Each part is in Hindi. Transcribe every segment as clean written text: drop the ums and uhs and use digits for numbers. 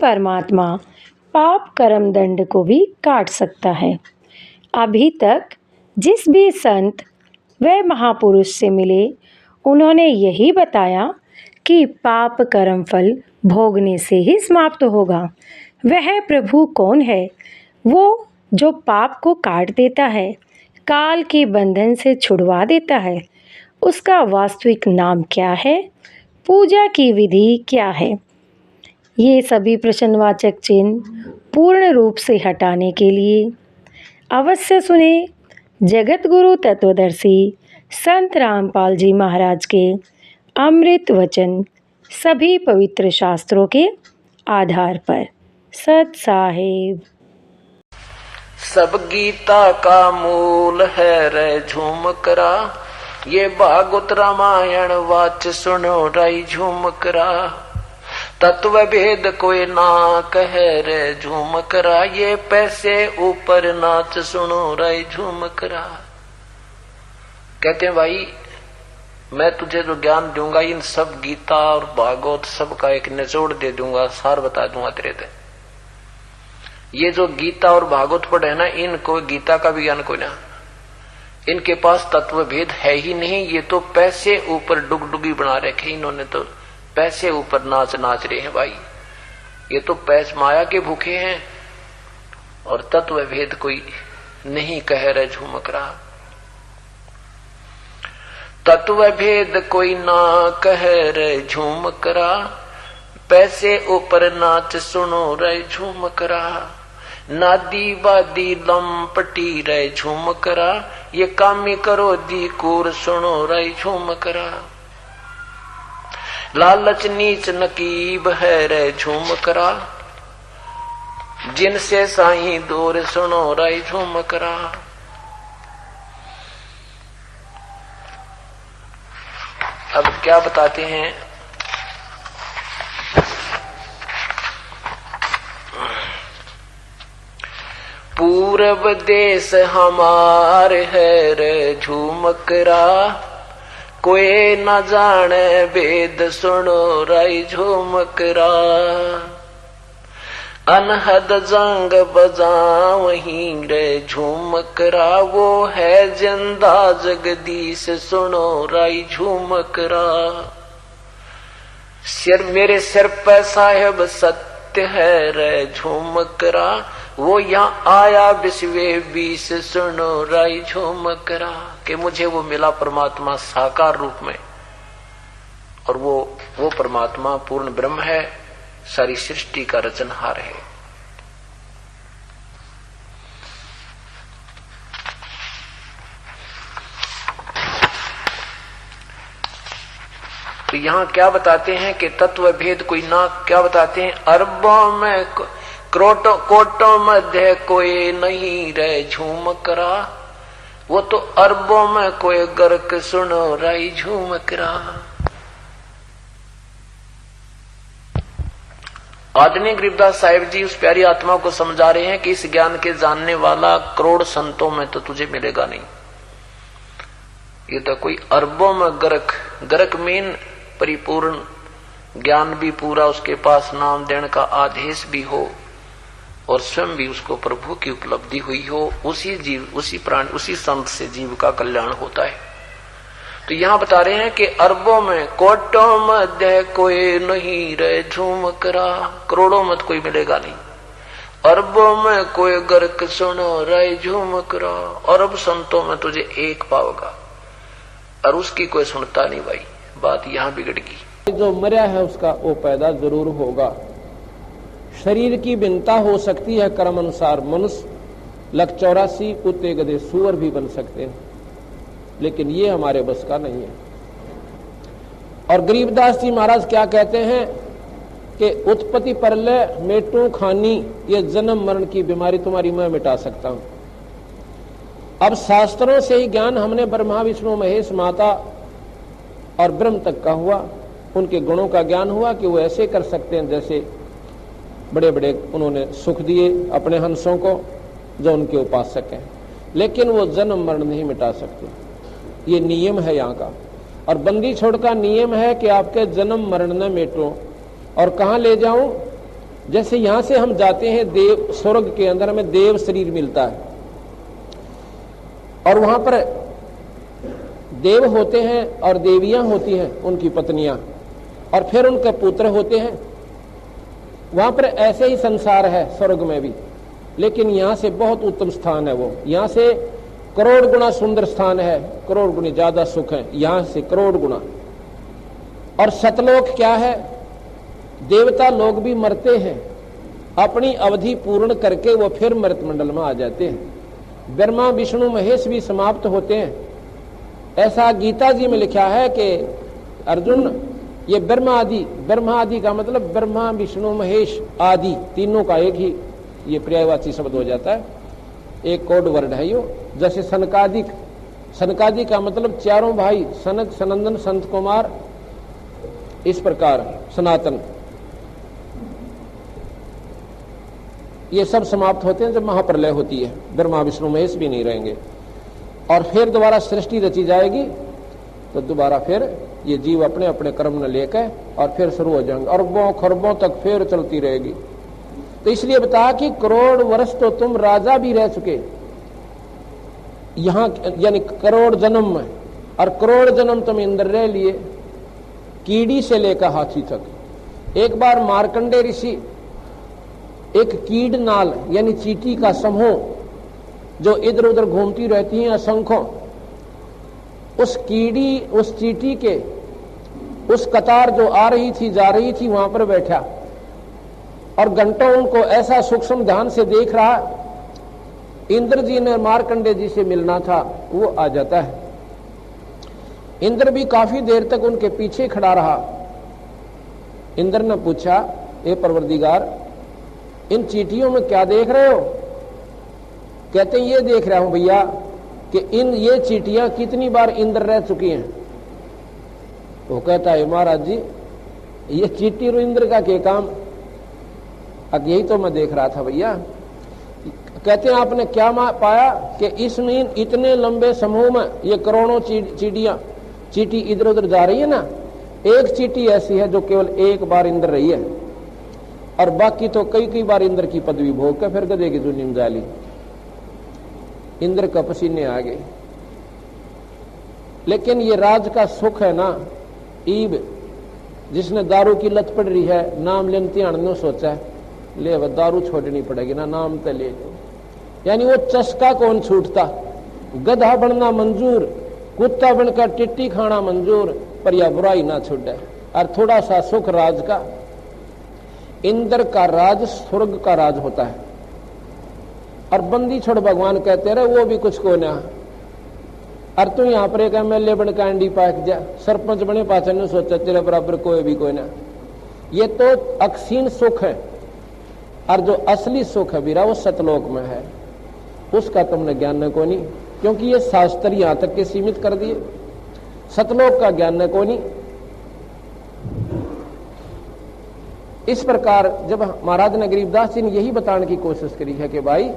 परमात्मा पाप कर्म दंड को भी काट सकता है। अभी तक जिस भी संत व महापुरुष से मिले उन्होंने यही बताया कि पाप कर्म फल भोगने से ही समाप्त होगा। वह प्रभु कौन है? वो जो पाप को काट देता है, काल के बंधन से छुड़वा देता है। उसका वास्तविक नाम क्या है? पूजा की विधि क्या है? ये सभी प्रश्नवाचक चिन्ह पूर्ण रूप से हटाने के लिए अवश्य सुने जगत गुरु तत्वदर्शी संत रामपाल जी महाराज के अमृत वचन, सभी पवित्र शास्त्रों के आधार पर। सत साहिब। सब गीता का मूल है रे झूम करा, ये भागवत रामायण वाच सुनो रे झूम करा। तत्व भेद कोई ना कहे रे झूम करा, ये पैसे ऊपर नाच सुनो रे झूम करा। कहते हैं भाई मैं तुझे जो ज्ञान दूंगा इन सब गीता और भागवत सब का एक निचोड़ दे दूंगा, सार बता दूंगा तेरे से। ये जो गीता और भागवत पढ़े ना, इनको गीता का भी ज्ञान कोई ना, इनके पास तत्व भेद है ही नहीं। ये तो पैसे ऊपर डुगडुगी बना रखे इन्होंने, तो पैसे ऊपर नाच रहे हैं भाई। ये तो पैस माया के भूखे हैं और तत्व भेद कोई नहीं कह रहे झूमक रहा। तत्व भेद कोई ना कह रे झूम करा, पैसे ऊपर नाच सुनो रे झूम करा। नादी वादी लंपटी रे झूम करा, ये कामी करो दी कूर सुनो रे झूम करा। लालच नीच नकीब है रे झूम करा, जिनसे साईं दूर सुनो रे झूम करा। अब क्या बताते हैं? पूरब देश हमार है रे झूमकरा, कोई न जाने वेद सुनो रे झूमकरा। अनहद जंग बजावहीं रे झूमकरा, वो है जिंदा जगदीश सुनो रे झूमकरा। सिर मेरे सिर पर साहेब सत्य है रे झूमकरा, वो यहाँ आया विश्वे बीस सुनो रे झूमकरा। कि मुझे वो मिला परमात्मा साकार रूप में, और वो परमात्मा पूर्ण ब्रह्म है, सारी सृष्टि का रचनहार है। तो यहाँ क्या बताते हैं कि तत्व भेद कोई ना, क्या बताते हैं? अरबों में कोटों मध्य कोई नहीं रे झूमकरा, वो तो अरबों में कोई गर्क सुनो रे झूमकरा। आदरणीय गरीबदास साहिब जी उस प्यारी आत्मा को समझा रहे हैं कि इस ज्ञान के जानने वाला करोड़ संतों में तो तुझे मिलेगा नहीं। ये तो कोई अरबों में गर्क मीन परिपूर्ण ज्ञान भी पूरा उसके पास, नाम देने का आदेश भी हो और स्वयं भी उसको प्रभु की उपलब्धि हुई हो, उसी जीव, उसी प्राणी, उसी संत से जीव का कल्याण होता है। तो यहाँ बता रहे हैं कि अरबों में कोटों मध्य कोई नहीं रे झूमकरा, करोड़ों में कोई मिलेगा नहीं। अरबों में कोई गर्क सुनो रे झूमकरा, अरब संतों में तुझे एक पाओगा और उसकी कोई सुनता नहीं भाई। बात यहाँ बिगड़ गई। जो मरा है उसका वो पैदा जरूर होगा। शरीर की भिन्नता हो सकती है कर्म अनुसार, मनुष्य लख 84 कुत्ते गधे सूअर भी बन सकते हैं, लेकिन ये हमारे बस का नहीं है। और गरीबदास जी महाराज क्या कहते हैं कि उत्पत्ति प्रलय मेटू खानी, ये जन्म मरण की बीमारी तुम्हारी मैं मिटा सकता हूं। अब शास्त्रों से ही ज्ञान हमने ब्रह्मा विष्णु महेश माता और ब्रह्म तक का हुआ, उनके गुणों का ज्ञान हुआ कि वो ऐसे कर सकते हैं जैसे बड़े बड़े उन्होंने सुख दिए अपने हंसों को जो उनके उपासक हैं, लेकिन वो जन्म मरण नहीं मिटा सकते। ये नियम है यहाँ का। और बंदी छोड़ का नियम है कि आपके जन्म मरण न मिटो। और कहाँ ले जाऊं? जैसे यहां से हम जाते हैं देव स्वर्ग के अंदर, हमें देव शरीर मिलता है और वहां पर देव होते हैं और देवियां होती हैं, उनकी पत्नियां, और फिर उनके पुत्र होते हैं। वहां पर ऐसे ही संसार है स्वर्ग में भी, लेकिन यहां से बहुत उत्तम स्थान है वो। यहां से करोड़ गुना सुंदर स्थान है, करोड़ गुना ज्यादा सुख है यहां से, करोड़ गुना। और सतलोक क्या है? देवता लोग भी मरते हैं, अपनी अवधि पूर्ण करके वो फिर मृत मंडल में आ जाते हैं। ब्रह्मा विष्णु महेश भी समाप्त होते हैं। ऐसा गीता जी में लिखा है कि अर्जुन, ये ब्रह्मा आदि का मतलब ब्रह्मा विष्णु महेश आदि तीनों का एक ही ये पर्यायवाची शब्द हो जाता है, एक कोड वर्ड है यो। जैसे सनकादिक का मतलब चारों भाई, सनक सनंदन संत कुमार, इस प्रकार सनातन, ये सब समाप्त होते हैं जब महाप्रलय होती है। ब्रह्मा विष्णु महेश भी नहीं रहेंगे और फिर दोबारा सृष्टि रची जाएगी, तो दोबारा फिर ये जीव अपने अपने कर्म न लेकर और फिर शुरू हो जाएंगे, अरबों खरबों तक फिर चलती रहेगी। तो इसलिए बता कि करोड़ वर्ष तो तुम राजा भी रह चुके यहां, यानी करोड़ जन्म में, और करोड़ जन्म तुम इंद्र रह लिए, कीड़ी से लेकर हाथी तक। एक बार मार्कंडे ऋषि एक कीड़ नाल यानी चींटी का समूह जो इधर उधर घूमती रहती हैं असंख्यों, उस चींटी के उस कतार जो आ रही थी जा रही थी वहां पर बैठा और घंटों उनको ऐसा सूक्ष्म ध्यान से देख रहा। इंद्र जी ने मार्कंडे जी से मिलना था, वो आ जाता है। इंद्र भी काफी देर तक उनके पीछे खड़ा रहा। इंद्र ने पूछा, ए परवरदिगार, इन चींटियों में क्या देख रहे हो? कहते हैं ये देख रहा हूं भैया कि ये चींटियां कितनी बार इंद्र रह चुकी हैं। वो कहता है महाराज जी, ये चींटी और इंद्र का क्या काम? अब यही तो मैं देख रहा था भैया। कहते हैं आपने क्या पाया कि इसमें इतने लंबे समूह में ये करोड़ों चींटी इधर उधर जा रही है ना, एक चींटी ऐसी है जो केवल एक बार इंद्र रही है और बाकी तो कई बार इंद्र की पदवी भोग के फिर गधे की जुनी में जाली। इंद्र का पसीने आ गए। लेकिन ये राज का सुख है ना, ईब जिसने दारू की लत पड़ रही है, नाम लेने ध्यान ने सोचा है ले वह दारू छोड़नी पड़ेगी ना, नाम तो ले लो। यानी वो चस्का कौन छूटता? गधा बनना मंजूर, कुत्ता बनकर टिट्टी खाना मंजूर, पर यह बुराई ना छूटे। और थोड़ा सा सुख राज का। इंद्र का राज स्वर्ग का राज होता है। और बंदी छोड़ भगवान कहते रहे वो भी कुछ को ना। और तू यहां पर एक MLA बन के अंडी पाक जा, सरपंच बने पाचन ने सोचा तेरे बराबर कोई भी कोई ना। ये तो अक्षीण सुख है। और जो असली सुख है बीरा वो सतलोक में है, उसका तुमने ज्ञान न को नहीं, क्योंकि ये शास्त्र यहां तक के सीमित कर दिए। सतलोक का ज्ञान न को नहीं। इस प्रकार जब महाराज ने गरीबदास जी ने यही बताने की कोशिश करी है कि भाई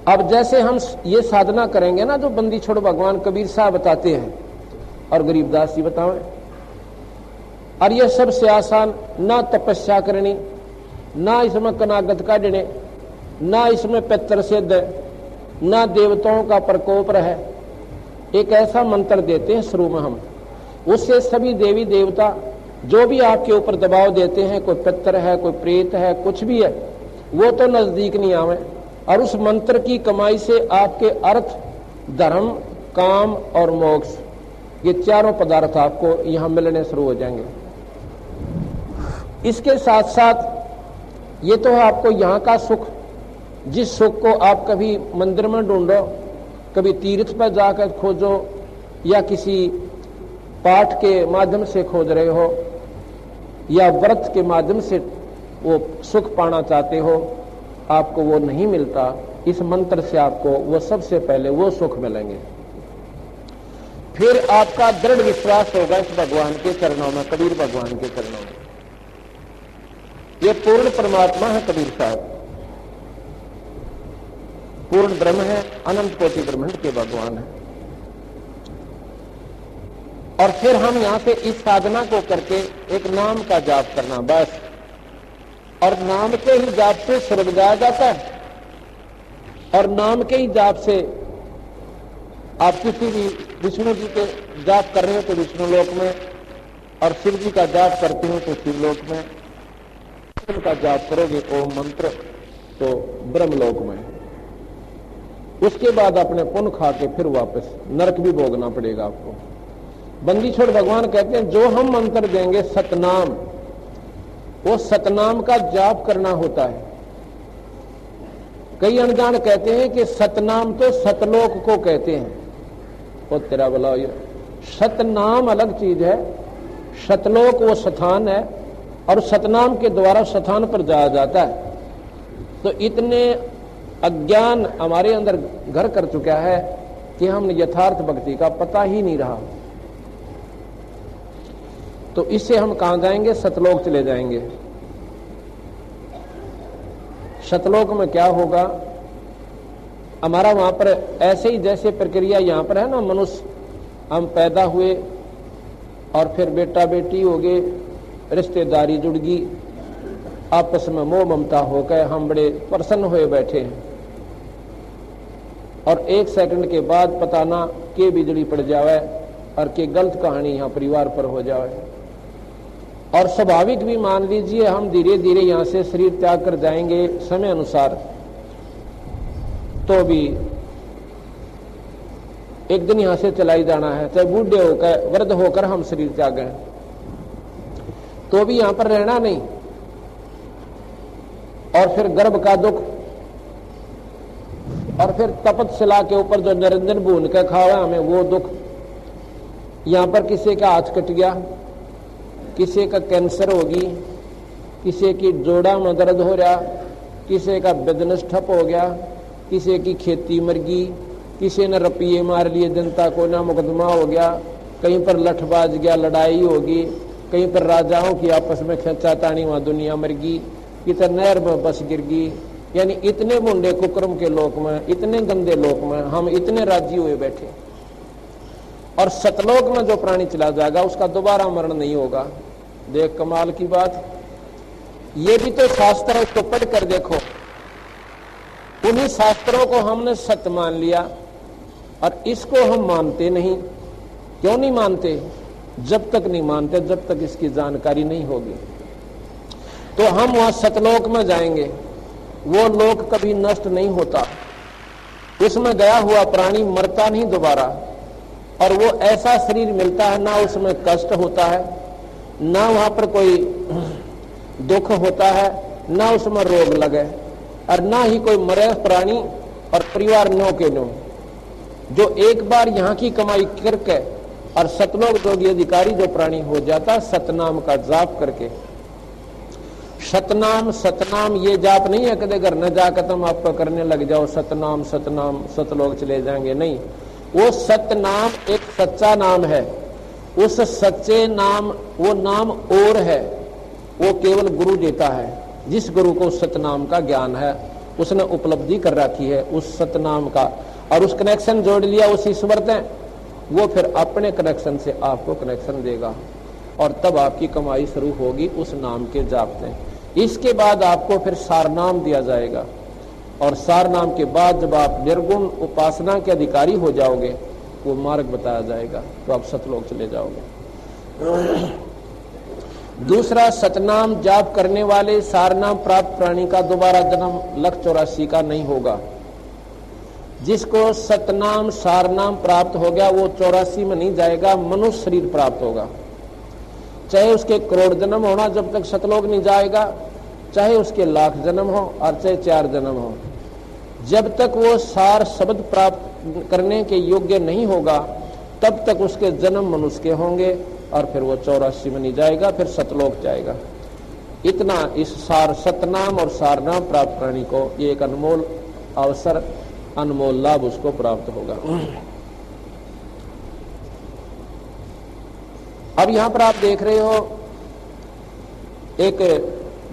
अब जैसे हम ये साधना करेंगे ना जो बंदी छोड़ भगवान कबीर साहब बताते हैं और गरीबदास जी बताएं, और ये सबसे आसान ना तपस्या करनी, ना इसमें कनागत काटने, ना इसमें पितर सिद्ध, ना देवताओं का प्रकोप रहे। एक ऐसा मंत्र देते हैं शुरू में हम, उससे सभी देवी देवता जो भी आपके ऊपर दबाव देते हैं, कोई पितर है कोई प्रेत है कुछ भी है, वो तो नजदीक नहीं आवे। और उस मंत्र की कमाई से आपके अर्थ, धर्म, काम और मोक्ष, ये चारों पदार्थ आपको यहां मिलने शुरू हो जाएंगे। इसके साथ साथ ये तो है आपको यहां का सुख, जिस सुख को आप कभी मंदिर में ढूंढो, कभी तीर्थ पर जाकर खोजो, या किसी पाठ के माध्यम से खोज रहे हो, या व्रत के माध्यम से वो सुख पाना चाहते हो, आपको वो नहीं मिलता। इस मंत्र से आपको वो सबसे पहले वो सुख मिलेंगे। फिर आपका दृढ़ विश्वास होगा इस भगवान के चरणों में, कबीर भगवान के चरणों में। ये पूर्ण परमात्मा है कबीर साहब, पूर्ण ब्रह्म है, अनंत कोटि ब्रह्मांड के भगवान है। और फिर हम यहां से इस साधना को करके एक नाम का जाप करना बस। और नाम के ही जाप से स्वर्ग जाया जाता है, और नाम के ही जाप से आप किसी भी विष्णु जी के जाप कर रहे हो तो विष्णु लोक में, और शिव जी का जाप करते हो तो शिवलोक में, का जाप करोगे ओम मंत्र तो ब्रह्मलोक में। उसके बाद अपने पुण्य खा के फिर वापस नरक भी भोगना पड़ेगा आपको। बंदी छोड़ भगवान कहते हैं जो हम मंत्र देंगे सतनाम, वो सतनाम का जाप करना होता है। कई अनजान कहते हैं कि सतनाम तो सतलोक को कहते हैं। वो तेरा बोला, सतनाम अलग चीज है, सतलोक वो स्थान है, और सतनाम के द्वारा स्थान पर जाया जाता है। तो इतने अज्ञान हमारे अंदर घर कर चुका है कि हम यथार्थ भक्ति का पता ही नहीं रहा। तो इससे हम कहां जाएंगे? सतलोक चले जाएंगे। सतलोक में क्या होगा? हमारा वहां पर ऐसे ही जैसे प्रक्रिया यहां पर है ना, मनुष्य हम पैदा हुए और फिर बेटा बेटी हो गए, रिश्तेदारी जुड़ गई, आपस में मोह ममता हो गए, हम बड़े प्रसन्न हुए बैठे हैं, और एक सेकंड के बाद पता ना के बिजली पड़ जावे और के गलत कहानी यहां परिवार पर हो जावे। और स्वाभाविक भी मान लीजिए हम धीरे धीरे यहां से शरीर त्याग कर जाएंगे समय अनुसार, तो भी एक दिन यहां से चला ही जाना है, चाहे बूढ़े होकर वृद्ध होकर हम शरीर त्यागें तो भी यहां पर रहना नहीं। और फिर गर्भ का दुख, और फिर तपतशिला के ऊपर जो निरंजन भून के खावा हमें वो दुख। यहां पर किसी का हाथ कट गया, किसी का कैंसर होगी, किसी की जोड़ा में दर्द हो रहा, किसी का बिजनेस ठप हो गया, किसी की खेती मर गई, किसी ने रुपये मार लिए जनता को, ना मुकदमा हो गया, कहीं पर लठबाज गया, लड़ाई होगी, कहीं पर राजाओं की आपस में खींचातानी, वहां दुनिया मर गई, किधर नहर में बस गिर गई। यानी इतने मुंडे कुकर्म के लोक में, इतने गंदे लोक में हम इतने राजी हुए बैठे। और सतलोक में जो प्राणी चला जाएगा उसका दोबारा मरण नहीं होगा। देख कमाल की बात, ये भी तो शास्त्र है, उसको पढ़ कर देखो। उन्हीं शास्त्रों को हमने सत्य मान लिया और इसको हम मानते नहीं। क्यों नहीं मानते? जब तक नहीं मानते जब तक इसकी जानकारी नहीं होगी। तो हम वहां सतलोक में जाएंगे, वो लोक कभी नष्ट नहीं होता, उसमें गया हुआ प्राणी मरता नहीं दोबारा, और वो ऐसा शरीर मिलता है ना उसमें कष्ट होता है, ना वहां पर कोई दुख होता है, ना उसमें रोग लगे, और ना ही कोई मरे प्राणी और परिवार नो के नो। जो एक बार यहाँ की कमाई करके और सतलोक जोगी अधिकारी जो प्राणी हो जाता सतनाम का जाप करके। सतनाम सतनाम ये जाप नहीं है कदे घर न जाकर तुम आपको करने लग जाओ सतनाम सतनाम सतलोक चले जाएंगे, नहीं। वो सतनाम एक सच्चा नाम है। उस सच्चे नाम, वो नाम और है, वो केवल गुरु देता है। जिस गुरु को सतनाम का ज्ञान है उसने उपलब्धि कर रखी है उस सतनाम का, और उस कनेक्शन जोड़ लिया उस ईश्वर ने, वो फिर अपने कनेक्शन से आपको कनेक्शन देगा, और तब आपकी कमाई शुरू होगी उस नाम के जाप से। इसके बाद आपको फिर सार नाम दिया जाएगा, और सार नाम के बाद जब आप निर्गुण उपासना के अधिकारी हो जाओगे वो मार्ग बताया जाएगा, तो आप सतलोक चले जाओगे। दूसरा, सतनाम जाप करने वाले सार नाम प्राप्त प्राणी का दोबारा जन्म 184 का नहीं होगा। जिसको सतनाम सार नाम प्राप्त हो गया वो 84 में नहीं जाएगा, मनुष्य शरीर प्राप्त होगा। चाहे उसके करोड़ जन्म होना जब तक सतलोक नहीं जाएगा, चाहे उसके लाख जन्म हो और चाहे 4 जन्म हो, जब तक वो सार शब्द प्राप्त करने के योग्य नहीं होगा तब तक उसके जन्म मनुष्य के होंगे, और फिर वो 84 में नहीं जाएगा, फिर सतलोक जाएगा। इतना इस सार सतनाम और सारनाम प्राप्त प्राणी को ये एक अनमोल अवसर, अनमोल लाभ उसको प्राप्त होगा। अब यहां पर आप देख रहे हो, एक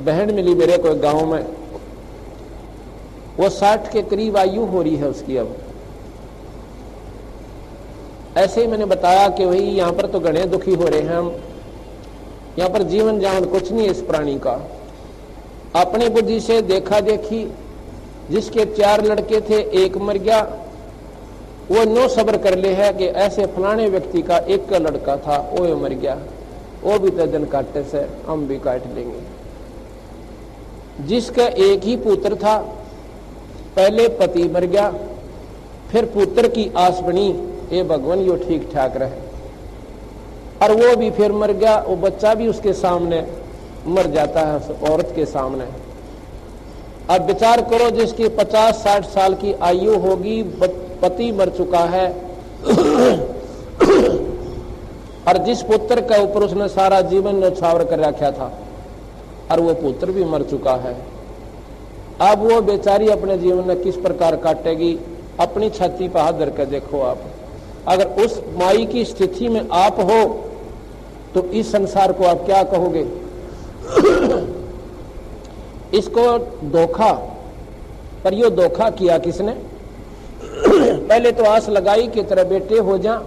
बहन मिली मेरे को गांव में, वो 60 के करीब आयु हो रही है उसकी। अब ऐसे ही मैंने बताया कि भाई यहाँ पर तो घने दुखी हो रहे हैं हम, यहाँ पर जीवन जावन कुछ नहीं है इस प्राणी का। अपनी बुद्धि से देखा देखी, जिसके 4 लड़के थे, एक मर गया, वो नो सब्र कर ले है कि ऐसे फलाने व्यक्ति का एक का लड़का था, वो मर गया, वो भी तो दिन काटने से हम भी काट लेंगे। जिसका एक ही पुत्र था, पहले पति मर गया, फिर पुत्र की आस बनी, ये भगवान यो ठीक ठाक रहे, और वो भी फिर मर गया, वो बच्चा भी उसके सामने मर जाता है, उस औरत के सामने। अब विचार करो, जिसकी 50-60 साल की आयु होगी, पति मर चुका है, और जिस पुत्र के ऊपर उसने सारा जीवन न्यौछावर कर रखा था, और वो पुत्र भी मर चुका है। अब वो बेचारी अपने जीवन में किस प्रकार काटेगी? अपनी छाती पर हाथ धर कर देखो आप। अगर उस माई की स्थिति में आप हो तो इस संसार को आप क्या कहोगे? इसको धोखा, पर यो धोखा किया किसने? पहले तो आस लगाई कि तेरे बेटे हो जा,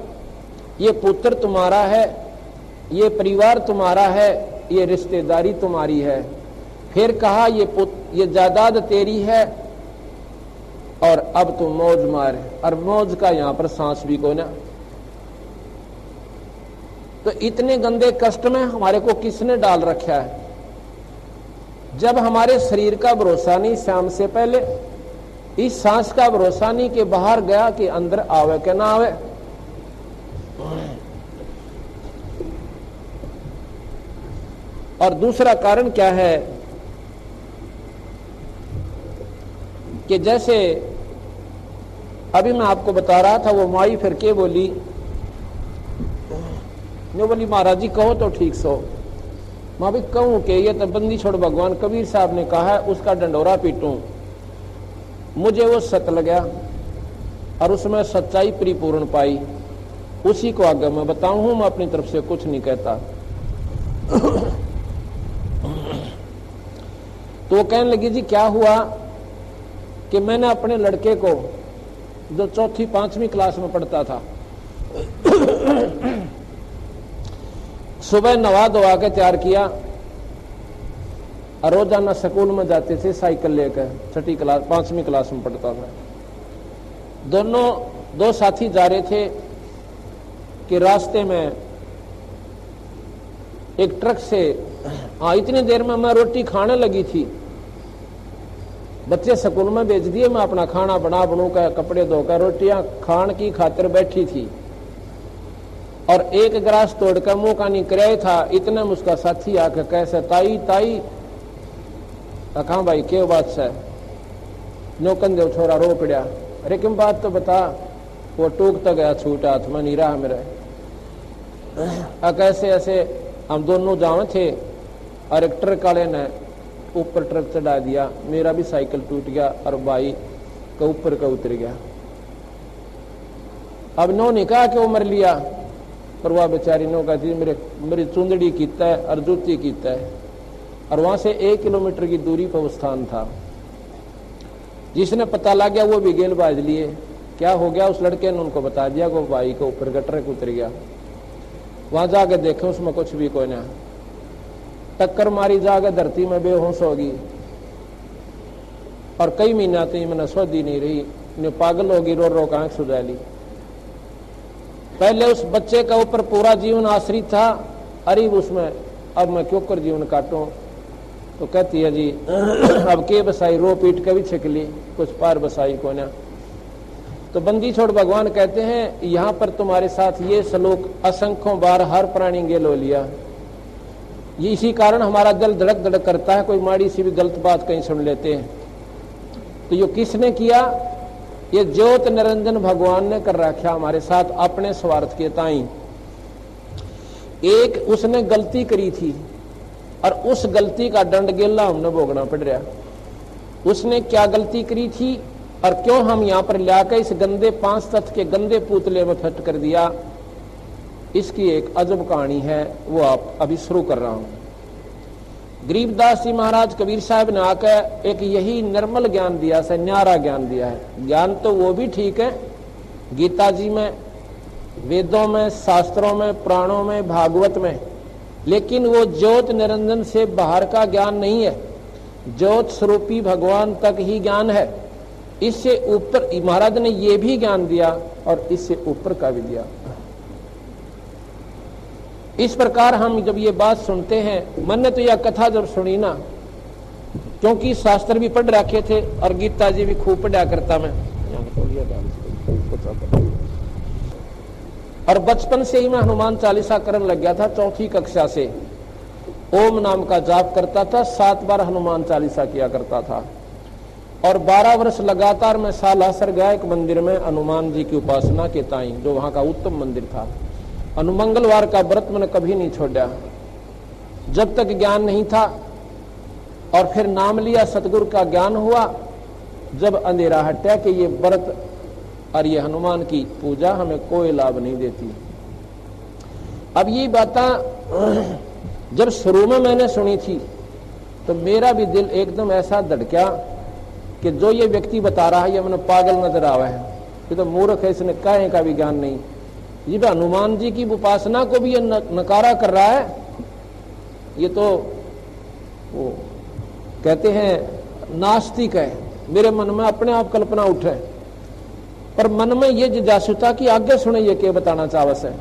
ये पुत्र तुम्हारा है, ये परिवार तुम्हारा है, ये रिश्तेदारी तुम्हारी है। फिर कहा ये जायदाद तेरी है, और अब तुम मौज मार, और मौज का यहां पर सांस भी को ना। तो इतने गंदे कष्ट में हमारे को किसने डाल रखा है? जब हमारे शरीर का भरोसा नहीं, शाम से पहले इस सांस का भरोसा नहीं कि बाहर गया कि अंदर आवे कि ना आवे। और दूसरा कारण क्या है कि जैसे अभी मैं आपको बता रहा था, वो माई फिर के बोली, जो बोली महाराज जी कहो तो ठीक सो। मैं भी कहूं कि ये तो बंदी छोड़ भगवान कबीर साहब ने कहा है, उसका डंडोरा पीटूं। मुझे वो सत लगा और उसमें सच्चाई परिपूर्ण पाई, उसी को आगे मैं बताऊं हूं, मैं अपनी तरफ से कुछ नहीं कहता। तो वो कहने लगी जी क्या हुआ कि मैंने अपने लड़के को, जो 4th-5वीं क्लास में पढ़ता था, सुबह नवा धोवा के तैयार किया, और रोजाना स्कूल में जाते थे साइकिल लेकर, 6ठी क्लास 5वीं क्लास में पढ़ता था। दो साथी जा रहे थे कि रास्ते में एक ट्रक से, इतनी देर में मैं रोटी खाने लगी थी, बच्चे स्कूल में भेज दिए, मैं अपना खाना बनू कर, कपड़े धोकर, रोटियां खान की खातिर बैठी थी, और एक गिलास तोड़कर मुंह का नहीं कराया था, इतने में उसका साथी आकर कैसे ताई ताई, कहा भाई क्या बात से? नौकन देव छोरा रो पड़ा। अरे क्यों बात तो बता। वो टूकता गया, छूटा हाथ में नहीं रहा मेरे। कैसे ऐसे हम दोनों जावे थे, और एक ट्रक वाले ने ऊपर ट्रक चढ़ा दिया, मेरा भी साइकिल टूट गया, और भाई का ऊपर का उतर गया। अब नो ने कहा कि वो मर लिया, पर वह बेचारी नो कहती मेरी चुंदड़ी कीता है और जूती कीता है, और वहां से 1 किलोमीटर की दूरी पर वो स्थान था। जिसने पता लग गया वो भी गेल बाज लिए। क्या हो गया? उस लड़के ने उनको बता दिया कि भाई के ऊपर का ट्रक उतर गया। वहां जाकर देखे उसमें कुछ भी कोई ना, टक्कर मारी, जाकर धरती में बेहोश होगी, और कई महीना तो मैंने सोधी नहीं रही, ने पागल होगी, रो रो आंख सुझा ली। पहले उस बच्चे का ऊपर पूरा जीवन आश्रित था, अरे उसमें अब मैं क्यों कर जीवन काटूं? तो कहती है जी अब के बसाई, रो पीट के भी छिक ली, कुछ पार बसाई को ना। तो बंदी छोड़ भगवान कहते हैं यहां पर तुम्हारे साथ ये सलूक असंख्यों बार हर प्राणी गेल हो लिया। ये इसी कारण हमारा दिल धड़क धड़क करता है, कोई माड़ी सी भी गलत बात कहीं सुन लेते हैं। तो ये किसने किया? ये ज्योत निरंजन भगवान ने कर रखा हमारे साथ, अपने स्वार्थ के ताई। एक उसने गलती करी थी, और उस गलती का दंड गेला हमने भोगना पड़ रहा। उसने क्या गलती करी थी, और क्यों हम यहां पर लाकर इस गंदे 5 तत्व के गंदे पुतले में फिट कर दिया, इसकी एक अजब कहानी है, वो आप अभी शुरू कर रहा हूं। गरीबदास जी महाराज कबीर साहब ने आकर एक यही निर्मल ज्ञान दिया है, न्यारा ज्ञान दिया है। ज्ञान तो वो भी ठीक है, गीता जी में वेदों में, शास्त्रों में, पुराणों में, भागवत में, लेकिन वो ज्योत निरंजन से बाहर का ज्ञान नहीं है। ज्योत स्वरूपी भगवान तक ही ज्ञान है। इससे ऊपर महाराज ने ये भी ज्ञान दिया और इससे ऊपर का भी दिया। इस प्रकार हम जब ये बात सुनते हैं, मैंने तो यह कथा जब सुनी ना, क्योंकि शास्त्र भी पढ़ रखे थे और गीता जी भी खूब पढ़ा करता मैं, और बचपन से ही मैं हनुमान चालीसा करने लग गया था। चौथी कक्षा से ओम नाम का जाप करता था, 7 बार हनुमान चालीसा किया करता था, और 12 वर्ष लगातार मैं सालासर गया एक मंदिर में हनुमान जी की उपासना के ताई, जो वहां का उत्तम मंदिर था। अनुमंगलवार का व्रत मैंने कभी नहीं छोड़ा जब तक ज्ञान नहीं था, और फिर नाम लिया, सतगुरु का ज्ञान हुआ, जब अंधेरा हटा कि ये व्रत और ये हनुमान की पूजा हमें कोई लाभ नहीं देती। अब ये बातें जब शुरू में मैंने सुनी थी तो मेरा भी दिल एकदम ऐसा धड़का कि जो ये व्यक्ति बता रहा है ये मैंने पागल नजर आवा है, ये तो मूर्ख है, इसने काहे का भी ज्ञान नहीं। ये तो हनुमान जी की उपासना को भी ये नकारा कर रहा है। ये तो वो कहते हैं नास्तिक है। मेरे मन में अपने आप कल्पना उठे, पर मन में ये जिज्ञासुता कि आगे सुने ये क्या बताना चाहवस है।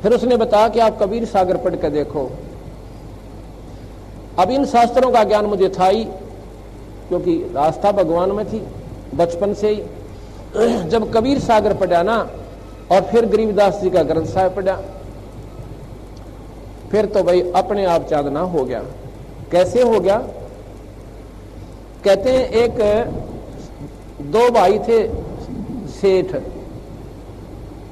फिर उसने बताया कि आप कबीर सागर पढ़ के देखो। अब इन शास्त्रों का ज्ञान मुझे था ही, क्योंकि आस्था भगवान में थी बचपन से ही। जब कबीर सागर पढ़ा ना, और फिर गरीबदास जी का ग्रंथ साहिब पढ़ा, फिर तो भाई अपने आप चांदना हो गया। कैसे हो गया? कहते हैं एक 2 भाई थे सेठ,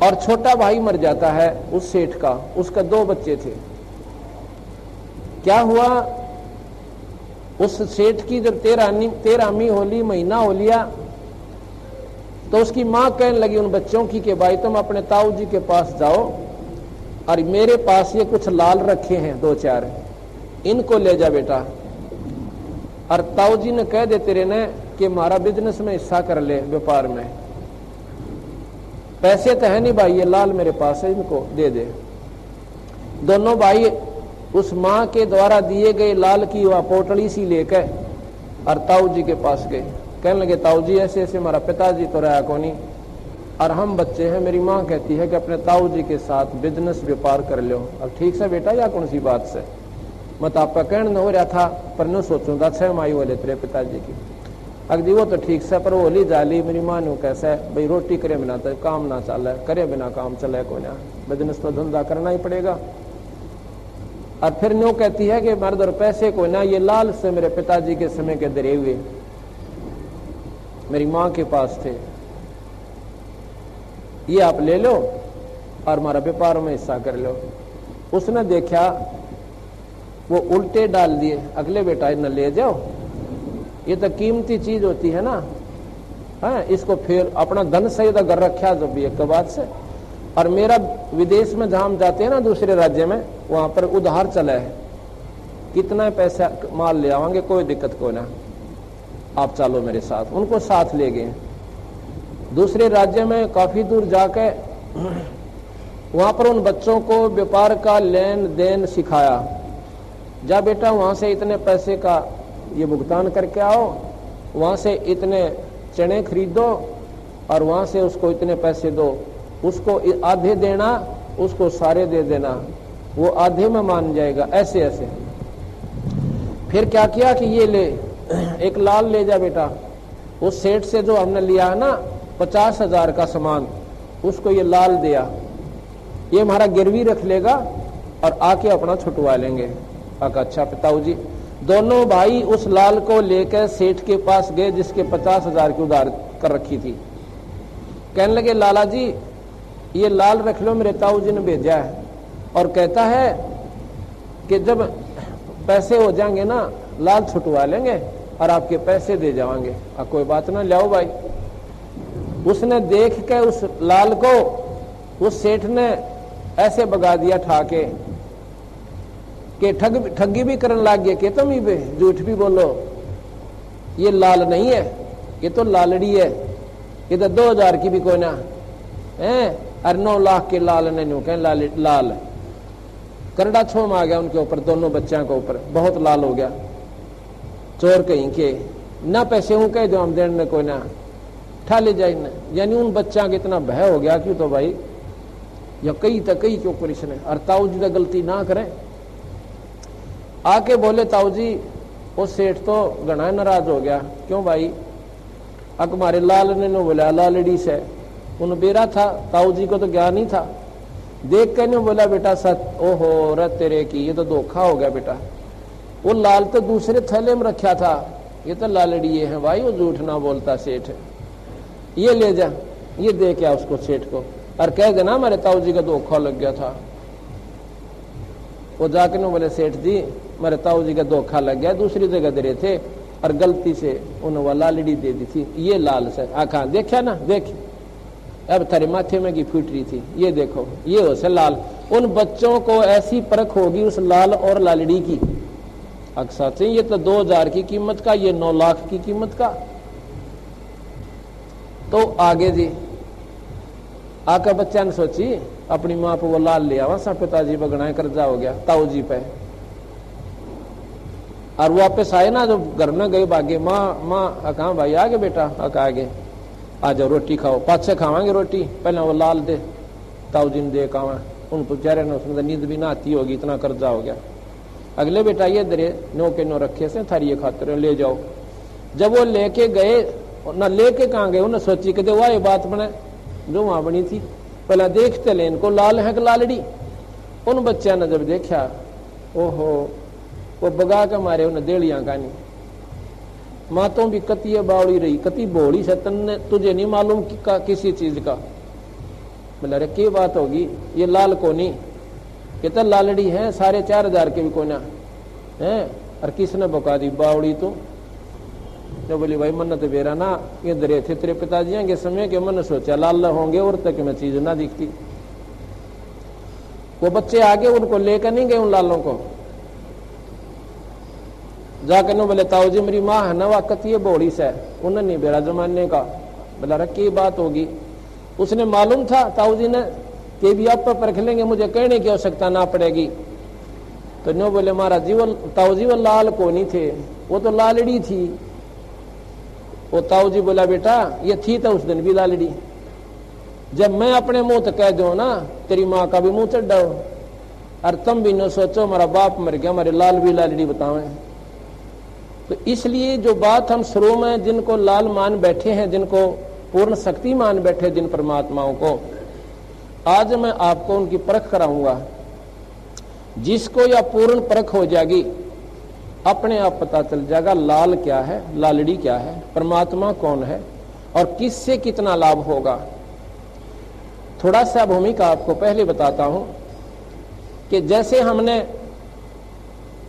और छोटा भाई मर जाता है उस सेठ का, उसका 2 बच्चे थे। क्या हुआ, उस सेठ की जब 13वीं होली, महीना हो लिया, तो उसकी मां कहने लगी उन बच्चों की कि भाई तुम अपने ताऊ जी के पास जाओ, और मेरे पास ये कुछ लाल रखे हैं 2-4, इनको ले जा बेटा। और ताऊ जी ने कह दे तेरे ने कि हमारा बिजनेस में हिस्सा कर ले, व्यापार में पैसे तो है नहीं भाई, ये लाल मेरे पास है, इनको दे दे। दोनों भाई उस मां के द्वारा दिए गए लाल की वह पोटली सी लेकर और ताऊ जी के पास गए। कहने लगे ताऊ जी ऐसे ऐसे हमारा पिताजी तो रहा को नहीं, और हम बच्चे हैं, मेरी माँ कहती है कि अपने ताऊ जी के साथ बिजनेस व्यापार कर लो। अब ठीक से बेटा, या कौन सी बात से मत आपका कहना हो रहा था, पर न सोचूं था 6 माई वाले तेरे पिताजी की। अगदी वो तो ठीक से, पर वो ली जाली मेरी माँ ने कैसा है भाई, रोटी करे बिना तो काम ना चले, करे बिना काम चले को ना, बिजनेस तो धंधा करना ही पड़ेगा। और फिर न्यू कहती है कि मर्द और पैसे को ना, ये लाल से मेरे पिताजी के समय के दरे हुए मेरी माँ के पास थे, ये आप ले लो और हमारा व्यापार में हिस्सा कर लो। उसने देखा वो उल्टे डाल दिए, अगले बेटा इन्हें ले जाओ, ये तो कीमती चीज होती है ना, है इसको फिर अपना धन सही तो घर रखा जो भी एक बात से। और मेरा विदेश में जहां हम जाते हैं ना दूसरे राज्य में, वहां पर उधार चला है, कितना पैसा माल ले आवांगे, कोई दिक्कत को ना, आप चलो मेरे साथ। उनको साथ ले गए दूसरे राज्य में, काफी दूर जाके वहां पर उन बच्चों को व्यापार का लेन देन सिखाया। जा बेटा वहां से इतने पैसे का ये भुगतान करके आओ, वहां से इतने चने खरीदो और वहां से उसको इतने पैसे दो, उसको आधे देना, उसको सारे दे देना, वो आधे में मान जाएगा। ऐसे ऐसे फिर क्या किया कि ये ले, एक लाल ले जा बेटा, उस सेठ से जो हमने लिया है ना 50,000 का सामान, उसको ये लाल दिया, ये हमारा गिरवी रख लेगा और आके अपना छुटवा लेंगे। अच्छा पिताऊ जी। दोनों भाई उस लाल को लेकर सेठ के पास गए जिसके 50,000 की उधार कर रखी थी। कहने लगे लाला जी ये लाल रख लो, मेरे ताऊ जी ने भेजा है, और कहता है कि जब पैसे हो जाएंगे ना लाल छुटवा लेंगे और आपके पैसे दे जाएंगे। कोई बात ना, लाओ भाई। उसने देख के उस लाल को उस सेठ ने ऐसे भगा दिया ठाके कि ठगी भी करने लग गए कि तुम ही बे झूठ भी बोलो, ये लाल नहीं है, ये तो लालड़ी है, ये तो 2000 की भी कोई ना है, और 9 लाख के लाल ने न्यू कहें लाल करड़ा छोम आ गया उनके ऊपर, दोनों बच्चों के ऊपर बहुत लाल हो गया। चोर कहीं के ना पैसे हूं कह दो हम देने कोई ना ठा ले जाए ना, यानी उन बच्चा के इतना भय हो गया क्यों तो भाई या कई तकई के ऊपर इसने। और ताऊ जी गलती ना करें, आके बोले ताऊ जी वो सेठ तो घना नाराज हो गया, क्यों भाई? अक मारे लाल ने बोला लालड़ी से उन बेरा था, ताऊ जी को तो ज्ञान नहीं था। देख के ने बोला बेटा सच, ओहो रे तेरे की ये तो धोखा हो गया बेटा, वो लाल तो दूसरे थैले में रखा था, ये तो लालड़ी है भाई, वो झूठ ना बोलता सेठ। ये ले जा, ये दे क्या उसको सेठ को और कह देना मेरे ताऊ जी का धोखा लग गया था। वो जाके न बोले सेठ जी मेरे ताऊ जी का धोखा लग गया, दूसरी जगह दे रहे थे और गलती से उन्होंने लालड़ी दे दी थी, ये लाल से आखा देखा ना, देख अब तेरे माथे में की फूट रही थी, ये देखो ये हो से लाल। उन बच्चों को ऐसी परख होगी उस लाल और लालड़ी की, अक्सर से ये तो 2000 की कीमत का, ये 9 लाख की कीमत का। तो आगे जी आका बच्चा ने सोची अपनी माँ पे वो लाल ले आवा, सब पिताजी पे गणाए कर्जा हो गया ताऊ जी पे। और वापस आए ना, जो घर में गए भागे, माँ कहा भाई आगे बेटा, आगे आ जाओ रोटी खाओ, पाछे खावांगे रोटी, पहले वो लाल दे। ताऊ जी ने दे कहा, उन बेचारे ने उसमें नींद भी ना आती होगी, इतना कर्जा हो गया। अगले बेटा ये दरे नो के नो रखे से थारी ये खातिर ले जाओ। जब वो लेके गए न लेके कहाँ गए, उन्हें सोची कि वाह ये बात बने जो वहां बनी थी, पहले देखते ले इनको लाल है कि लालड़ी। उन बच्चा ने जब देखा, ओहो वो बगा के मारे उन्हें देड़िया का नहीं, मातों भी कती बावड़ी रही, कती बोली से तन्ने तुझे नहीं मालूम किसी चीज का। बोला अरे क्या बात होगी, ये लाल को नहीं, ये तो लालड़ी है, 4,500 के भी कोना है, और किसने बका दी बावड़ी तो? जो बोली भाई मन तो बेरा ना, ये दरे थे तेरे पिताजी के समय के, मन सोचा लाल होंगे और तक में चीज ना दिखती। वो बच्चे आगे उनको लेकर नहीं गए उन लालों को, जाकर नो बोले ताऊ जी मेरी माँ है ना वाकत ये बोड़ी से, उन्हें नहीं बेरा जमाने का। बोला रखी बात होगी, उसने मालूम था ताऊ जी ने कि भी आप परख लेंगे, मुझे कहने की आवश्यकता ना पड़ेगी। तो नो बोले महाराज जी वो ताऊ जी वो लाल को नहीं थे, वो तो लालड़ी थी। वो ताऊ जी बोला बेटा ये थी तो उस दिन भी लालड़ी, जब मैं अपने मुंह तो कह दो ना तेरी माँ का भी मुंह चढ़ाओ, और तुम भी न सोचो हमारा बाप मर गया हमारे लाल भी लालड़ी बतावे। तो इसलिए जो बात हम शुरू में जिनको लाल मान बैठे हैं, जिनको पूर्ण शक्ति मान बैठे जिन परमात्माओं को, आज मैं आपको उनकी परख कराऊंगा। जिसको या पूर्ण परख हो जाएगी अपने आप पता चल जाएगा लाल क्या है, लालड़ी क्या है, परमात्मा कौन है और किससे कितना लाभ होगा। थोड़ा सा भूमिका आपको पहले बताता हूं कि जैसे हमने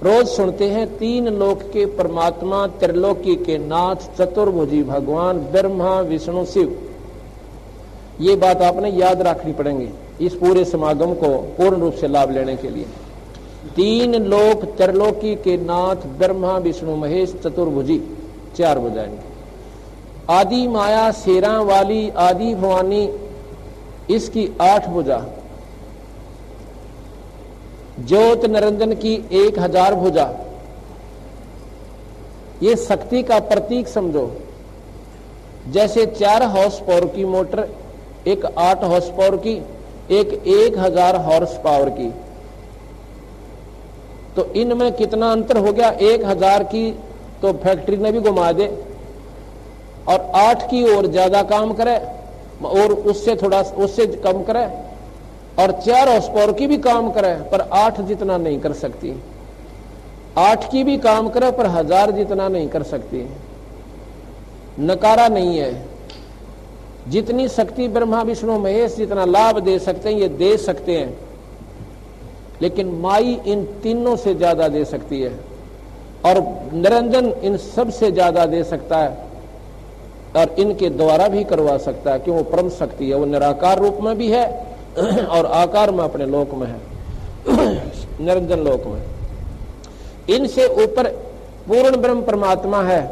रोज सुनते हैं 3 लोक के परमात्मा, त्रिलोकी के नाथ, चतुर्भुजी भगवान ब्रह्मा विष्णु शिव, ये बात आपने याद रखनी पड़ेगी इस पूरे समागम को पूर्ण रूप से लाभ लेने के लिए। 3 लोक त्रिलोकी के नाथ ब्रह्मा विष्णु महेश चतुर्भुजी, 4 भुजाएं, आदि माया शेरा वाली आदि भवानी इसकी 8 भुजा, ज्योत निरंजन की 1000 भुजा, ये शक्ति का प्रतीक समझो। जैसे 4 हॉर्स पावर की मोटर, एक 8 हॉर्स पावर की, एक 1000 हॉर्स पावर की, तो इनमें कितना अंतर हो गया। 1000 की तो फैक्ट्री ने भी घुमा दे और 8 की और ज्यादा काम करे और उससे थोड़ा उससे कम करे, और 4 हॉर्स पावर की भी काम करे पर 8 जितना नहीं कर सकती, 8 की भी काम करे पर 1000 जितना नहीं कर सकती। नकारा नहीं है। जितनी शक्ति ब्रह्मा विष्णु महेश जितना लाभ दे सकते हैं ये दे सकते हैं, लेकिन माई इन तीनों से ज्यादा दे सकती है और निरंजन इन सब से ज्यादा दे सकता है और इनके द्वारा भी करवा सकता है, क्यों वो परम शक्ति है। वो निराकार रूप में भी है और आकार में अपने लोक में है, निरंजन लोक में। इनसे ऊपर पूर्ण ब्रह्म परमात्मा है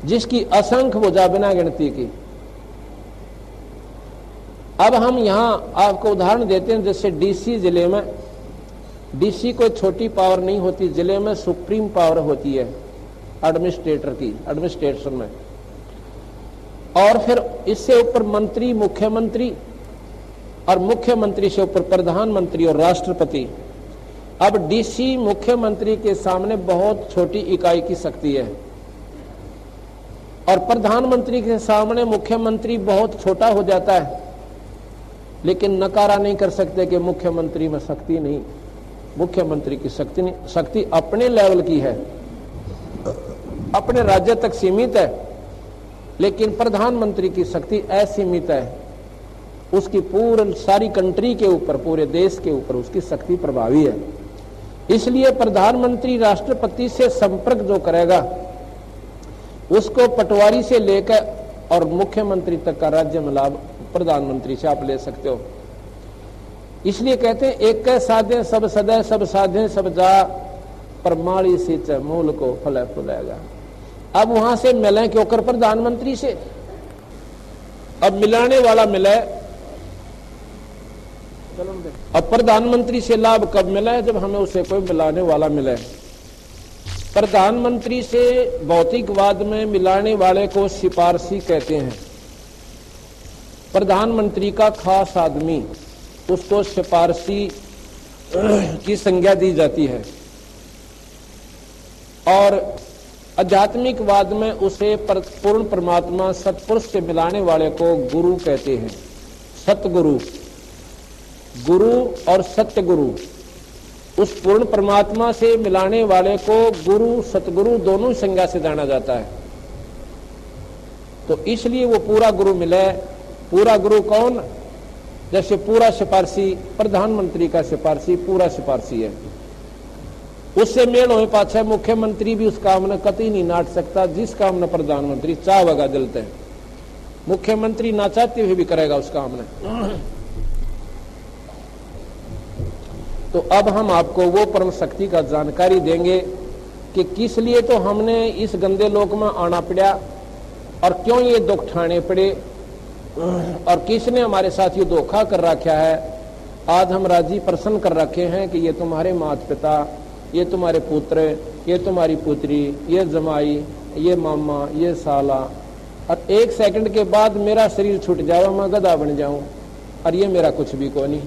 जिसकी असंख्य भुजा बिना गिनती की। अब हम यहाँ आपको उदाहरण देते हैं, जैसे डीसी जिले में, डीसी कोई छोटी पावर नहीं होती, जिले में सुप्रीम पावर होती है एडमिनिस्ट्रेटर की, एडमिनिस्ट्रेशन में। और फिर इससे ऊपर मंत्री, मुख्यमंत्री, और मुख्यमंत्री से ऊपर प्रधानमंत्री और राष्ट्रपति। अब डीसी मुख्यमंत्री के सामने बहुत छोटी इकाई की शक्ति है, और प्रधानमंत्री के सामने मुख्यमंत्री बहुत छोटा हो जाता है, लेकिन नकारा नहीं कर सकते कि मुख्यमंत्री में शक्ति नहीं। मुख्यमंत्री की शक्ति नहीं, शक्ति अपने लेवल की है, अपने राज्य तक सीमित है, लेकिन प्रधानमंत्री की शक्ति असीमित है, उसकी पूरी सारी कंट्री के ऊपर, पूरे देश के ऊपर उसकी शक्ति प्रभावी है। इसलिए प्रधानमंत्री राष्ट्रपति से संपर्क जो करेगा उसको पटवारी से लेकर और मुख्यमंत्री तक का राज्य में लाभ प्रधानमंत्री से आप ले सकते हो। इसलिए कहते हैं एक साधे सब सदै, सब साधे सब जा, परमाणु सिंच मूल को फल फुलाएगा। अब वहां से मिले क्यों कर प्रधानमंत्री से, अब मिलाने वाला मिले। अब प्रधानमंत्री से लाभ कब मिला है, जब हमें उसे कोई मिलाने वाला मिले। प्रधानमंत्री से भौतिकवाद में मिलाने वाले को सिफारशी कहते हैं। प्रधानमंत्री का खास आदमी, उसको सिफारशी की संज्ञा दी जाती है। और आध्यात्मिकवाद में उसे पूर्ण परमात्मा सत्पुरुष से मिलाने वाले को गुरु कहते हैं, सतगुरु। गुरु और सत्य गुरु, उस पूर्ण परमात्मा से मिलाने वाले को गुरु सतगुरु दोनों संज्ञा से जाना जाता है। तो इसलिए वो पूरा गुरु मिले। पूरा गुरु कौन, जैसे पूरा सिफारशी प्रधानमंत्री का सिफारशी पूरा सिफारशी है, उससे मेल हो पाछे मुख्यमंत्री भी उस काम ने कतई नहीं नाट सकता जिस काम ने प्रधानमंत्री चाहेगा जलते हैं। मुख्यमंत्री ना चाहते हुए भी करेगा उस काम ने। तो अब हम आपको वो परम शक्ति का जानकारी देंगे कि किस लिए तो हमने इस गंदे लोक में आना पड़ा और क्यों ये दुख ठाने पड़े और किसने हमारे साथ ये धोखा कर रखा है। आज हम राजी प्रसन्न कर रखे हैं कि ये तुम्हारे माता पिता, ये तुम्हारे पुत्र, ये तुम्हारी पुत्री, ये जमाई, ये मामा, ये साला, और एक सेकंड के बाद मेरा शरीर छूट जाए, मैं गधा बन जाऊं और ये मेरा कुछ भी को नहीं।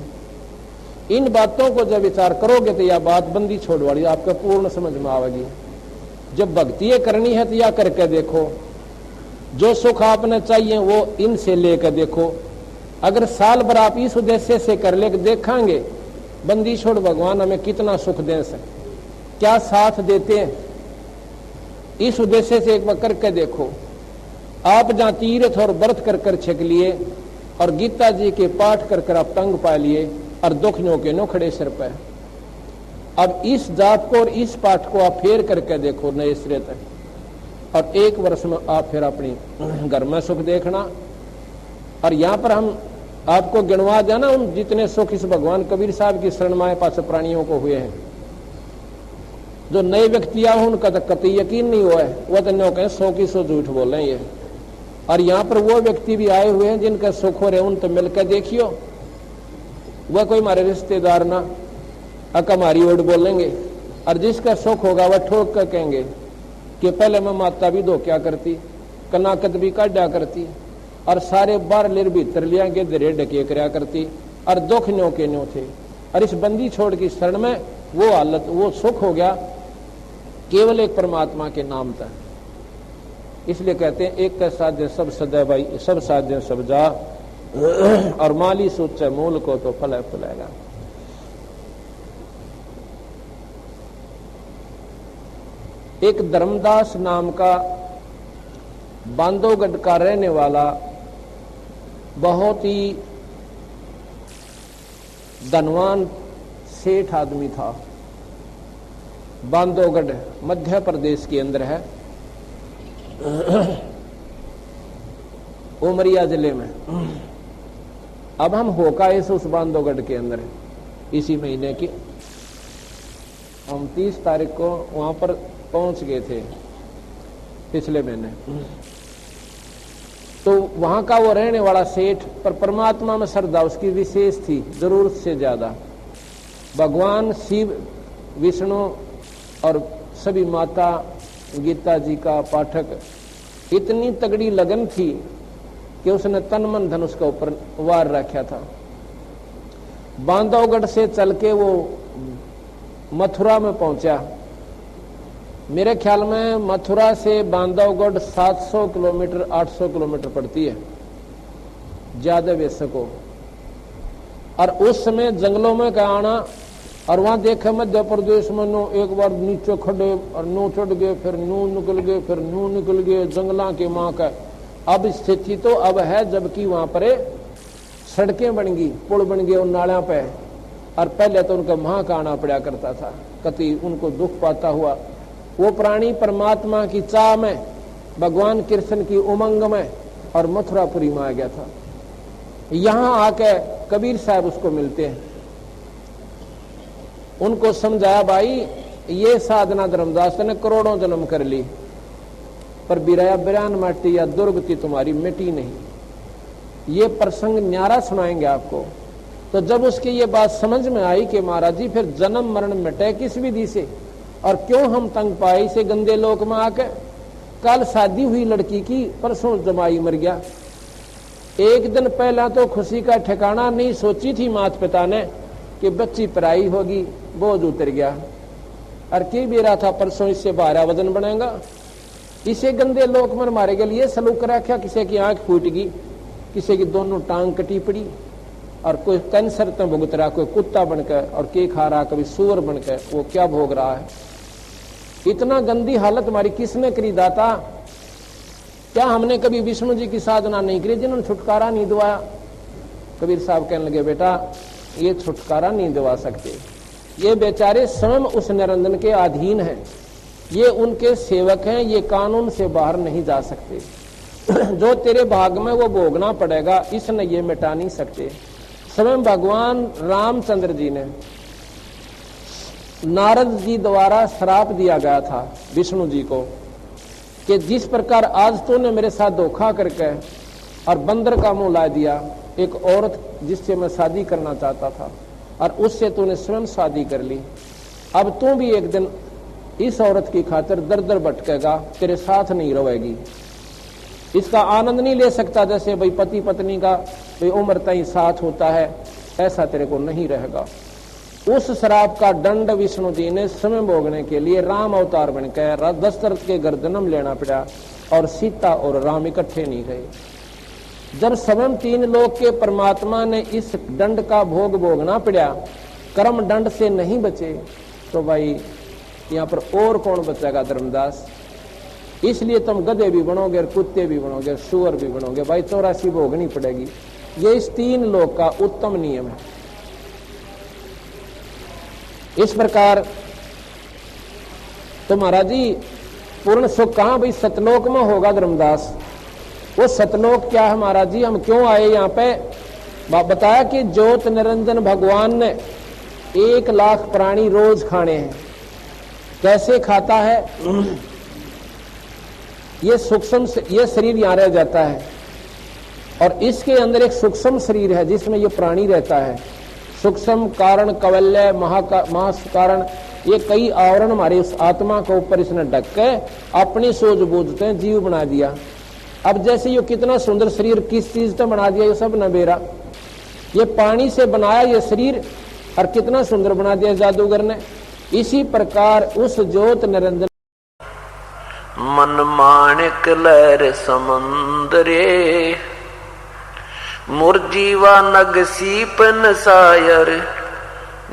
इन बातों को जब विचार करोगे तो यह बात बंदी छोड़ वाली आपको पूर्ण समझ में आवेगी। जब भक्ति करनी है तो यह करके देखो, जो सुख आपने चाहिए वो इनसे लेकर देखो। अगर साल भर आप इस उद्देश्य से कर ले देखेंगे बंदी छोड़ भगवान हमें कितना सुख दे सकते, क्या साथ देते हैं, इस उद्देश्य से एक बार करके देखो। आप जहां तीर्थ और व्रत कर कर छिक लिए और गीता जी के पाठ कर कर आप तंग पा लिए और दुख नो के नो खड़े सिर पे। अब इस जाप को और इस पाठ को आप फेर करके देखो नए सिरे तक, और एक वर्ष में आप फिर अपनी घर में सुख देखना। और यहाँ पर हम आपको गिनवा जाना उन जितने सुख इस भगवान कबीर साहब की शरण में पास प्राणियों को हुए हैं। जो नए व्यक्ति आए उनका तो कतई यकीन नहीं हुआ है, वह तो नो कहें 100 की 100 झूठ बोल रहे हैं ये। और यहाँ पर वो व्यक्ति भी आए हुए हैं जिनका सुख हो रहे, उन तो मिलकर देखियो, वह कोई हमारे रिश्तेदार ना अक हमारी ओट बोलेंगे। और जिसका सुख होगा वह ठोक कर कहेंगे कि पहले मैं माता भी धोख्या करती, कनाकत भी काटा करती, और सारे बार लेर भीतर लिया के दरे ढके करया करती, और दुख न्यो के न्यो थे। और इस बंदी छोड़ की शरण में वो हालत, वो सुख हो गया केवल एक परमात्मा के नाम तक। इसलिए कहते हैं एक का साध्य सब सदै भाई, सब साध्य सब जा, और माली सोचे मूल को तो फल फुलाएगा। एक धर्मदास नाम का बांधवगढ़ का रहने वाला बहुत ही धनवान सेठ आदमी था। बांधवगढ़ मध्य प्रदेश के अंदर है, उमरिया जिले में। अब हम होका इस उस बांधवगढ़ के अंदर है। इसी महीने की हम 30 तारीख को वहां पर पहुंच गए थे पिछले महीने। तो वहां का वो रहने वाला सेठ, पर परमात्मा में श्रद्धा उसकी विशेष थी, जरूरत से ज्यादा। भगवान शिव, विष्णु और सभी माता गीता जी का पाठक, इतनी तगड़ी लगन थी कि उसने तन मन धन उसके ऊपर वार रखा था। बांधवगढ़ से चल के वो मथुरा में पहुंचा। मेरे ख्याल में मथुरा से बांधवगढ़ 700 किलोमीटर 800 किलोमीटर पड़ती है ज्यादा वैसे को। और उस समय जंगलों में का आना, और वहां देखे मध्य प्रदेश में नो एक बार नीचे खड़े और नो चढ़ गए, फिर नू निकल गए, फिर नू निकल गए, जंगला के माँ का। अब स्थिति तो अब है जबकि वहां पर सड़कें बन गई, पुल बन गए उन नालों पे, और पहले तो उनका वहां का आना पड़ा करता था। कति उनको दुख पाता हुआ वो प्राणी परमात्मा की चाह में, भगवान कृष्ण की उमंग में और मथुरापुरी में आ गया था। यहां आके कबीर साहब उसको मिलते हैं। उनको समझाया, भाई ये साधना धर्मदास ने करोड़ों जन्म कर ली, पर बिराया बिरान माटी या दुर्गति तुम्हारी मिटी नहीं। ये प्रसंग न्यारा सुनाएंगे आपको। तो जब उसकी ये बात समझ में आई कि महाराज जी फिर जन्म मरण मिटे किस विधि से, और क्यों हम तंग पाए इसे गंदे लोक में आके। कल शादी हुई लड़की की, परसों जमाई मर गया। एक दिन पहला तो खुशी का ठिकाना नहीं सोची थी माता पिता ने कि बच्ची पराई होगी, बोझ उतर गया। और की भी रहा था परसों इससे 12 वजन बनेगा। इसे गंदे लोक में मारे के लिए सलूक रखा, किसी की आंख फूट गई, किसी की दोनों टांग कटी पड़ी, और कोई कैंसर तो भुगत रहा, कोई कुत्ता बनकर, और के खा रहा कभी सूअर बनकर, वो क्या भोग रहा है। इतना गंदी हालत हमारी किसने करी दाता? क्या हमने कभी विष्णु जी की साधना नहीं करी जिन्होंने छुटकारा नहीं दिवाया? कबीर साहब कहने लगे, बेटा ये छुटकारा नहीं दिवा सकते, ये बेचारे स्वयं उस निरंजन के अधीन हैं, ये उनके सेवक हैं, ये कानून से बाहर नहीं जा सकते। जो तेरे भाग में वो भोगना पड़ेगा, इसने ये मिटा नहीं सकते। स्वयं भगवान रामचंद्र जी ने, नारद जी द्वारा श्राप दिया गया था विष्णु जी को कि जिस प्रकार आज तूने मेरे साथ धोखा करके और बंदर का मुंह ला दिया, एक औरत जिससे मैं शादी करना चाहता था और उससे तूने स्वयं शादी कर ली, अब तू भी एक दिन इस औरत की खातिर दर दर भटकेगा, तेरे साथ नहीं रहेगी, इसका आनंद नहीं ले सकता। जैसे भाई पति पत्नी का भाई उम्र तय साथ होता है, ऐसा तेरे को नहीं रहेगा। उस श्राप का दंड विष्णु जी ने स्वयं भोगने के लिए राम अवतार बनकर दशरथ के घर जन्म लेना पड़ा, और सीता और राम इकट्ठे नहीं गए। जब स्वयं 3 लोक के परमात्मा ने इस दंड का भोग भोगना पड़ा, कर्म दंड से नहीं बचे, तो भाई यहाँ पर और कौन बचेगा धर्मदास? इसलिए तुम गधे भी बनोगे, कुत्ते भी बनोगे, सुअर भी बनोगे, भाई 84 भोगनी पड़ेगी। ये इस 3 लोक का उत्तम नियम है। इस प्रकार तो महाराज जी पूर्ण सुख कहां भाई सतलोक में होगा धर्मदास। वो सतलोक क्या है महाराज जी, हम क्यों आए यहाँ पे? बताया कि ज्योत निरंजन भगवान ने 1 लाख प्राणी रोज खाने हैं। कैसे खाता है? ये सूक्ष्म, ये शरीर यहाँ रह जाता है, और इसके अंदर एक सूक्ष्म शरीर है जिसमें ये प्राणी रहता है। सूक्ष्म कारण, कवल्य, महास कारण, ये कई आवरण हमारे उस आत्मा के ऊपर इसने ढक के अपनी सोच बूझते हैं जीव बना दिया। अब जैसे ये कितना सुंदर शरीर किस चीज से बना दिया, ये सब नबेरा। ये पानी से बनाया ये शरीर, और कितना सुंदर बना दिया जादूगर ने। इसी प्रकार उस ज्योत निरंजन मन माणिक लहर समुंदरे, मुरजीवा नग सीपन सायर,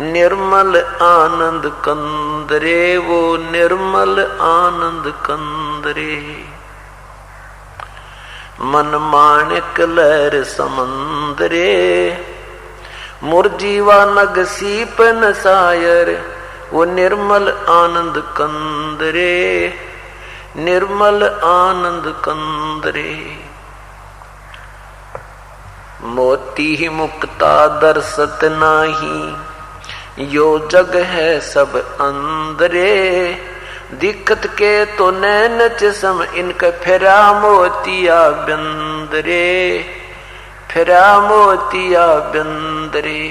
निर्मल आनंद कंदरे, वो निर्मल आनंद कंदरे। मन माणिक लहर समुंदरे, मुरजीवा नग सीपन सायर, वो निर्मल आनंद कंदरे, निर्मल आनंद कंदरे। मोती ही मुक्ता दर्शत नाही, यो जग है सब अंदरे, दिक्कत के तो नैन चश्म इनके फेरा मोतिया बिंदरे, फेरा मोतिया बिंदरे।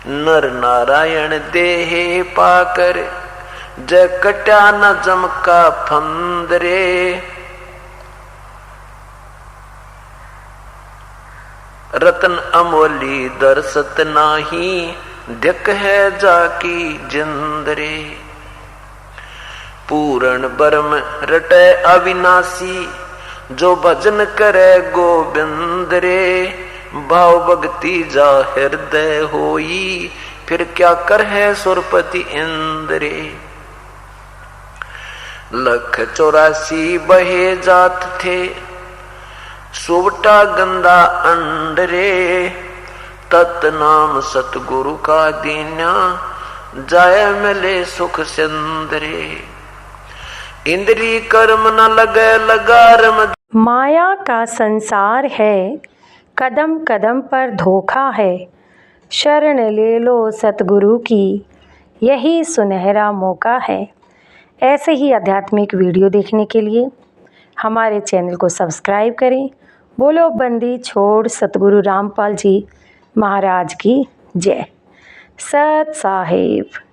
नर नारायण देहे पाकर जय कट्या न जमका फंदरे। रतन अमोली दरसत नाही दिक है जाकी जिंदरे। पूर्ण बरम रटे अविनाशी जो भजन करे गोविंद रे। भाव भक्ति जा हृदय होई फिर क्या कर है सुरपति इंद्रे। लख 84 बहे जात थे सुवटा गंदा अंडरे। तत्नाम सतगुरु का दीन्या जाय मिले सुख सिंदरे। इंद्री कर्म न लगे लगारम। माया का संसार है, कदम कदम पर धोखा है। शरण ले लो सतगुरु की, यही सुनहरा मौका है। ऐसे ही आध्यात्मिक वीडियो देखने के लिए हमारे चैनल को सब्सक्राइब करें। बोलो बंदी छोड़ सतगुरु रामपाल जी महाराज की जय। सत साहिब।